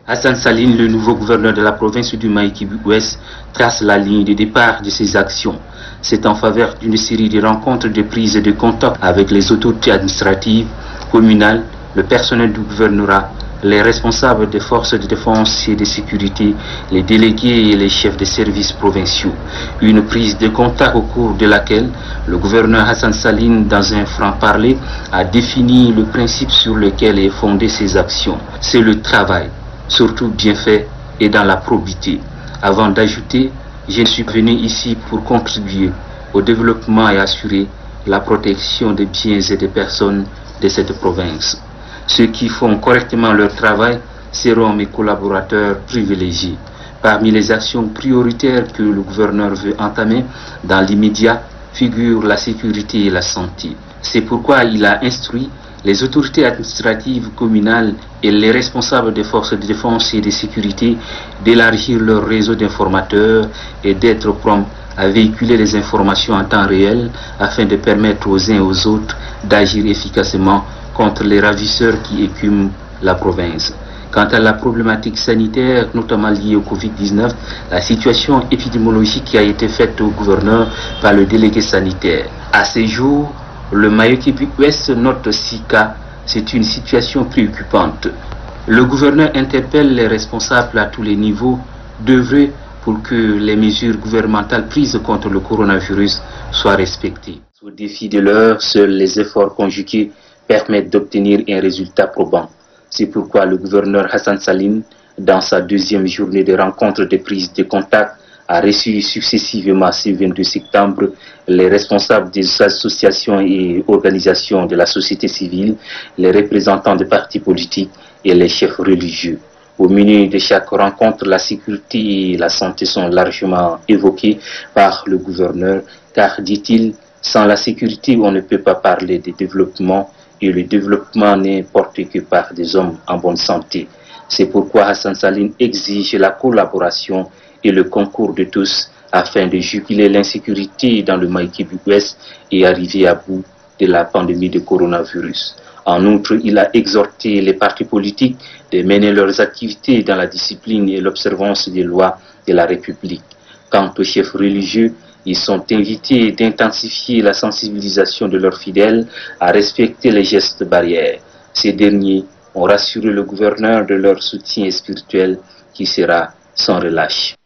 Hassan Saline, le nouveau gouverneur de la province du Maïkibu-Ouest, trace la ligne de départ de ses actions. C'est en faveur d'une série de rencontres de prise et de contact avec les autorités administratives, communales, le personnel du gouvernorat, les responsables des forces de défense et de sécurité, les délégués et les chefs de services provinciaux. Une prise de contact au cours de laquelle le gouverneur Hassan Saline, dans un franc-parler, a défini le principe sur lequel est fondée ses actions. C'est le travail, surtout bien fait et dans la probité. Avant d'ajouter, je suis venu ici pour contribuer au développement et assurer la protection des biens et des personnes de cette province. Ceux qui font correctement leur travail seront mes collaborateurs privilégiés. Parmi les actions prioritaires que le gouverneur veut entamer dans l'immédiat figurent la sécurité et la santé. C'est pourquoi il a instruit les autorités administratives communales et les responsables des forces de défense et de sécurité d'élargir leur réseau d'informateurs et d'être prompts à véhiculer les informations en temps réel afin de permettre aux uns et aux autres d'agir efficacement contre les ravisseurs qui écument la province. Quant à la problématique sanitaire, notamment liée au Covid-19, la situation épidémiologique qui a été faite au gouverneur par le délégué sanitaire. À ce jour, le Maïkibu-Ouest note 6 cas. C'est une situation préoccupante. Le gouverneur interpelle les responsables à tous les niveaux d'œuvrer pour que les mesures gouvernementales prises contre le coronavirus soient respectées. Au défi de l'heure, seuls les efforts conjugués permettent d'obtenir un résultat probant. C'est pourquoi le gouverneur Hassan Saline, dans sa deuxième journée de rencontre de prise de contact, a reçu successivement ce 22 septembre les responsables des associations et organisations de la société civile, les représentants des partis politiques et les chefs religieux. Au milieu de chaque rencontre, la sécurité et la santé sont largement évoquées par le gouverneur, car, dit-il, sans la sécurité, on ne peut pas parler de développement, et le développement n'est porté que par des hommes en bonne santé. C'est pourquoi Hassan Saline exige la collaboration et le concours de tous afin de juguler l'insécurité dans le Maïkibu-Ouest et arriver à bout de la pandémie de coronavirus. En outre, il a exhorté les partis politiques de mener leurs activités dans la discipline et l'observance des lois de la République. Quant aux chefs religieux, ils sont invités d'intensifier la sensibilisation de leurs fidèles à respecter les gestes barrières. Ces derniers ont rassuré le gouverneur de leur soutien spirituel qui sera sans relâche.